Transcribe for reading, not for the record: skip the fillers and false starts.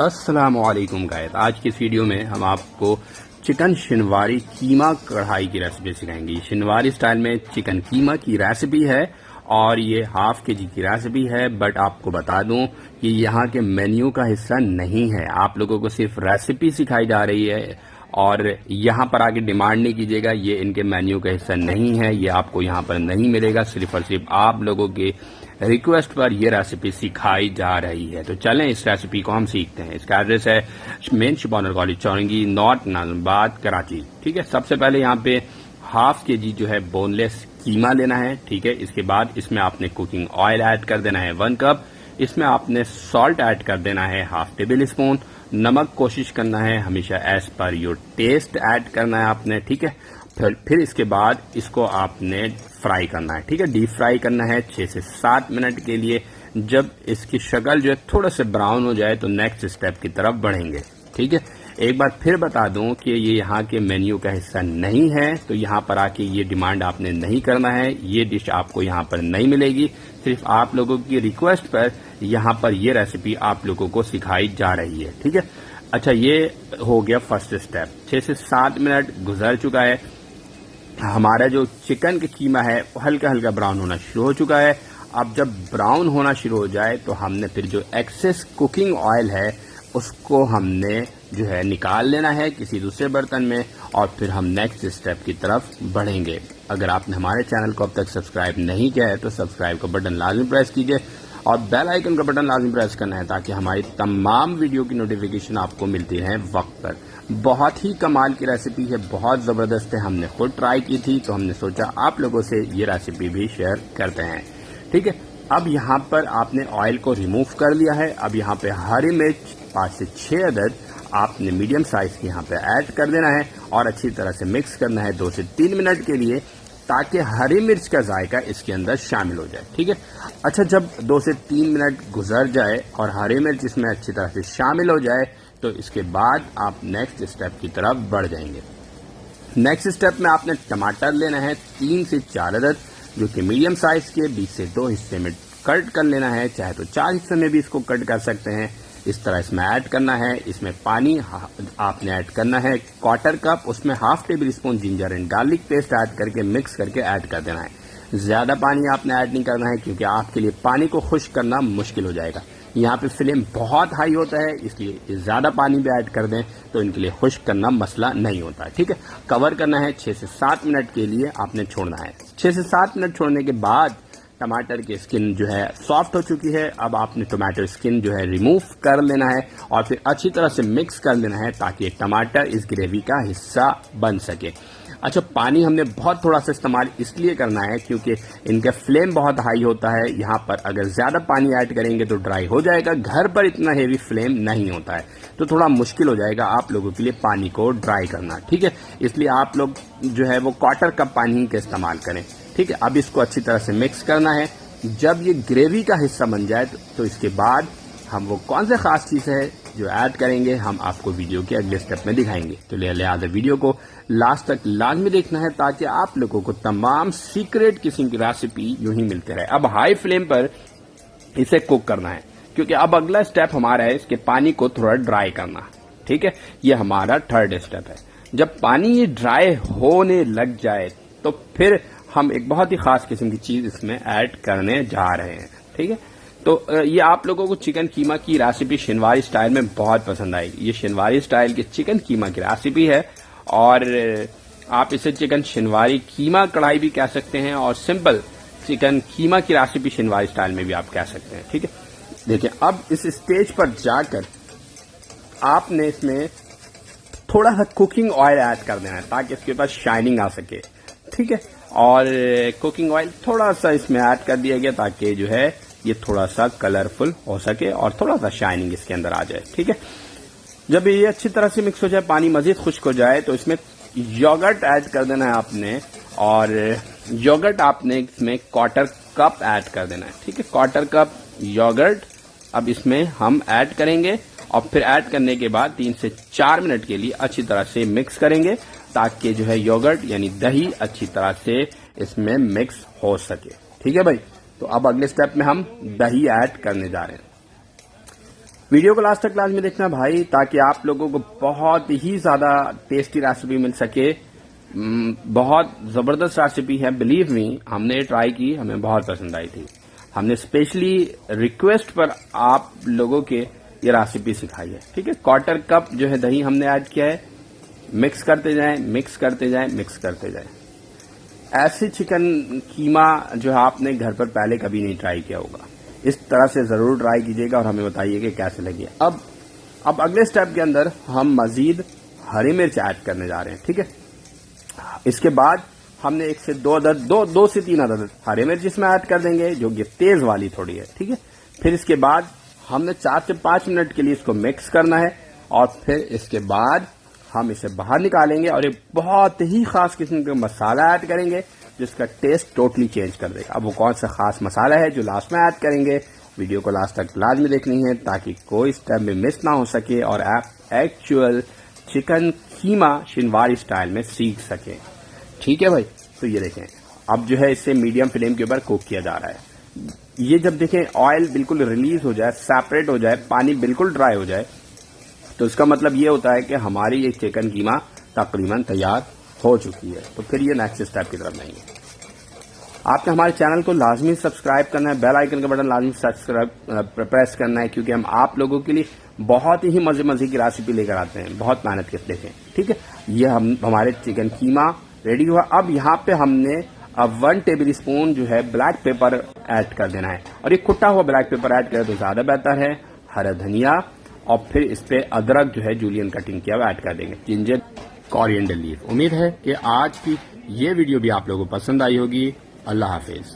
अस्सलामुअलैकुम गाइस, आज की इस वीडियो में हम आपको चिकन शिनवारी कीमा कढ़ाई की रेसिपी सिखाएंगे। शिनवारी स्टाइल में चिकन कीमा की रेसिपी है और ये हाफ के जी की रेसिपी है। बट आपको बता दूं कि यहाँ के मेन्यू का हिस्सा नहीं है, आप लोगों को सिर्फ रेसिपी सिखाई जा रही है और यहाँ पर आके डिमांड नहीं कीजिएगा, ये इनके मेन्यू का हिस्सा नहीं है, ये आपको यहाँ पर नहीं मिलेगा। सिर्फ और सिर्फ आप लोगों के रिक्वेस्ट पर ये रेसिपी सिखाई जा रही है। तो चलें इस रेसिपी को हम सीखते हैं। इसका एड्रेस है मेन शिबानर कॉलेज चौरंगी, नॉर्थ नाजमाबाद, कराची। ठीक है, सबसे पहले यहाँ पे हाफ के जी जो है बोनलेस कीमा लेना है। ठीक है, इसके बाद इसमें आपने कुकिंग ऑयल ऐड कर देना है 1 कप। इसमें आपने सॉल्ट ऐड कर देना है हाफ टेबल स्पून। नमक कोशिश करना है हमेशा as per your taste add करना है आपने। ठीक है, फिर इसके बाद इसको आपने फ्राई करना है। ठीक है, डीप फ्राई करना है 6 से 7 मिनट के लिए। जब इसकी शक्ल जो है थोड़ा सा ब्राउन हो जाए तो नेक्स्ट स्टेप की तरफ बढ़ेंगे। ठीक है, एक बार फिर बता दूं कि ये यहाँ के मेन्यू का हिस्सा नहीं है, तो यहाँ पर आके ये डिमांड आपने नहीं करना है। ये डिश आपको यहाँ पर नहीं मिलेगी, सिर्फ आप लोगों की रिक्वेस्ट पर यहाँ पर ये रेसिपी आप लोगों को सिखाई जा रही है। ठीक है, अच्छा, ये हो गया फर्स्ट स्टेप। 6 से 7 मिनट गुजर चुका है, हमारा जो चिकन का कीमा है वो हल्का हल्का ब्राउन होना शुरू हो चुका है। अब जब ब्राउन होना शुरू हो जाए तो हमने फिर जो एक्सेस कुकिंग ऑयल है उसको हमने जो है निकाल लेना है किसी दूसरे बर्तन में, और फिर हम नेक्स्ट स्टेप की तरफ बढ़ेंगे। अगर आपने हमारे चैनल को अब तक सब्सक्राइब नहीं किया है तो सब्सक्राइब का बटन लाजमी प्रेस कीजिए और बेल आइकन का बटन लाजमी प्रेस करना है ताकि हमारी तमाम वीडियो की नोटिफिकेशन आपको मिलती रहे वक्त पर। बहुत ही कमाल की रेसिपी है, बहुत ज़बरदस्त है, हमने खुद ट्राई की थी तो हमने सोचा आप लोगों से ये रेसिपी भी शेयर करते हैं। ठीक है, अब यहाँ पर आपने ऑयल को रिमूव कर लिया है। अब यहाँ पे हरी मिर्च 5 से 6 अदद आपने मीडियम साइज की यहाँ पे ऐड कर देना है और अच्छी तरह से मिक्स करना है 2 से 3 मिनट के लिए, ताकि हरी मिर्च का जायका इसके अंदर शामिल हो जाए। ठीक है, अच्छा, जब 2 से 3 मिनट गुजर जाए और हरी मिर्च इसमें अच्छी तरह से शामिल हो जाए तो इसके बाद आप नेक्स्ट स्टेप की तरफ बढ़ जाएंगे। नेक्स्ट स्टेप में आपने टमाटर लेना है 3 से 4 अदद, जो कि मीडियम साइज के 20 से 2 हिस्से में कट कर लेना है, चाहे तो 4 हिस्से में भी इसको कट कर सकते हैं। इस तरह इसमें ऐड करना है। इसमें पानी आपने ऐड करना है 1/4 कप, उसमें half table spoon ginger and garlic paste add करके मिक्स करके ऐड कर देना है। ज्यादा पानी आपने ऐड नहीं करना है क्योंकि आपके लिए पानी को खुश्क करना मुश्किल हो जाएगा। यहाँ पे फ्लेम बहुत हाई होता है, इसलिए ज्यादा पानी भी ऐड कर दें तो इनके लिए खुश्क करना मसला नहीं होता है। ठीक है, कवर करना है 6 से 7 मिनट के लिए आपने छोड़ना है। 6 से 7 मिनट छोड़ने के बाद टमाटर की स्किन जो है सॉफ्ट हो चुकी है। अब आपने टमाटर स्किन जो है रिमूव कर लेना है और फिर अच्छी तरह से मिक्स कर लेना है ताकि टमाटर इस ग्रेवी का हिस्सा बन सके। अच्छा, पानी हमने बहुत थोड़ा सा इस्तेमाल इसलिए करना है क्योंकि इनका फ्लेम बहुत हाई होता है। यहाँ पर अगर ज्यादा पानी ऐड करेंगे तो ड्राई हो जाएगा। घर पर इतना हेवी फ्लेम नहीं होता है तो थोड़ा मुश्किल हो जाएगा आप लोगों के लिए पानी को ड्राई करना। ठीक है, इसलिए आप लोग जो है वो 1/4 कप पानी का इस्तेमाल करें। ठीक है, अब इसको अच्छी तरह से मिक्स करना है। जब ये ग्रेवी का हिस्सा बन जाए तो इसके बाद हम वो कौन सा खास चीज है जो ऐड करेंगे हम आपको वीडियो के अगले स्टेप में दिखाएंगे। तो लिहाजा वीडियो को लास्ट तक लाजमी देखना है ताकि आप लोगों को तमाम सीक्रेट किस्म की रेसिपी यूं ही मिलते रहे। अब हाई फ्लेम पर इसे कुक करना है क्योंकि अब अगला स्टेप हमारा है इसके पानी को थोड़ा ड्राई करना। ठीक है, ये हमारा थर्ड स्टेप है। जब पानी ये ड्राई होने लग जाए तो फिर हम एक बहुत ही खास किस्म की चीज इसमें ऐड करने जा रहे हैं। ठीक है, तो ये आप लोगों को चिकन कीमा की रेसिपी शिनवारी स्टाइल में बहुत पसंद आएगी। ये शिनवारी स्टाइल की चिकन कीमा की रेसिपी है और आप इसे चिकन शिनवारी कीमा कढ़ाई भी कह सकते हैं और सिंपल चिकन कीमा की रेसिपी शिनवारी स्टाइल में भी आप कह सकते हैं। ठीक है, देखिए, अब इस स्टेज पर जाकर आपने इसमें थोड़ा सा कुकिंग ऑयल ऐड कर देना है ताकि इसके पास शाइनिंग आ सके। ठीक है, और कुकिंग ऑयल थोड़ा सा इसमें ऐड कर दिया गया ताकि जो है ये थोड़ा सा कलरफुल हो सके और थोड़ा सा शाइनिंग इसके अंदर आ जाए। ठीक है, जब ये अच्छी तरह से मिक्स हो जाए, पानी मजीद खुश्क हो जाए तो इसमें योगर्ट ऐड कर देना है आपने, और योगर्ट आपने इसमें 1/4 कप ऐड कर देना है। ठीक है, 1/4 कप योगर्ट अब इसमें हम ऐड करेंगे और फिर ऐड करने के बाद 3 से 4 मिनट के लिए अच्छी तरह से मिक्स करेंगे ताकि जो है योगर्ट यानी दही अच्छी तरह से इसमें मिक्स हो सके। ठीक है भाई, तो अब अगले स्टेप में हम दही ऐड करने जा रहे हैं। वीडियो को लास्ट तक क्लास में देखना भाई, ताकि आप लोगों को बहुत ही ज्यादा टेस्टी रेसिपी मिल सके। बहुत जबरदस्त रेसिपी है, बिलीव मी। हमने ट्राई की, हमें बहुत पसंद आई थी। हमने स्पेशली रिक्वेस्ट पर आप लोगों के ये रेसिपी सिखाई है। ठीक है, 1/4 कप जो है दही हमने ऐड किया है। मिक्स करते जाएं, मिक्स करते जाएं, मिक्स करते जाएं। ऐसे चिकन कीमा जो है आपने घर पर पहले कभी नहीं ट्राई किया होगा, इस तरह से जरूर ट्राई कीजिएगा और हमें बताइए कि कैसे लगी। अब अगले स्टेप के अंदर हम मजीद हरी मिर्च ऐड करने जा रहे हैं। ठीक है, इसके बाद हमने 1 से 2 अदद, 2 से 3 अदद हरी मिर्च इसमें ऐड कर देंगे, जो कि तेज वाली थोड़ी है। ठीक है, फिर इसके बाद हमने 4 से 5 मिनट के लिए इसको मिक्स करना है और फिर इसके बाद हम इसे बाहर निकालेंगे और एक बहुत ही खास किस्म का मसाला ऐड करेंगे, जिसका टेस्ट टोटली चेंज कर देगा। अब वो कौन सा खास मसाला है जो लास्ट में ऐड करेंगे, वीडियो को लास्ट तक लाजमी देखनी है, ताकि कोई स्टेप में मिस ना हो सके और आप एक्चुअल चिकन कीमा शिनवारी स्टाइल में सीख सकें। ठीक है भाई, तो ये देखें, अब जो है इसे मीडियम फ्लेम के ऊपर कुक किया जा रहा है। ये जब देखें ऑयल बिल्कुल रिलीज हो जाए, सेपरेट हो जाए, पानी बिल्कुल ड्राई हो जाए, तो इसका मतलब ये होता है कि हमारी ये चिकन कीमा तकरीबन तैयार हो चुकी है। तो फिर ये नेक्स्ट स्टेप की तरफ जाएंगे। आपने हमारे चैनल को लाजमी सब्सक्राइब करना है, बेल आइकन का बटन लाजमी सब्सक्राइब प्रेस करना है, क्योंकि हम आप लोगों के लिए बहुत ही मजे की रेसिपी लेकर आते हैं, बहुत मेहनत के देखें। ठीक है, ये हमारे चिकन कीमा रेडी हुआ। अब यहाँ पे हमने 1 टेबल स्पून जो है ब्लैक पेपर ऐड कर देना है, और ये कुटा हुआ ब्लैक पेपर ऐड करें तो ज्यादा बेहतर है। हरा धनिया और फिर इस पे अदरक जो है जूलियन कटिंग किया हुआ ऐड कर देंगे, जिंजर, कोरिएंडर लीफ। उम्मीद है कि आज की ये वीडियो भी आप लोगों को पसंद आई होगी। अल्लाह हाफिज।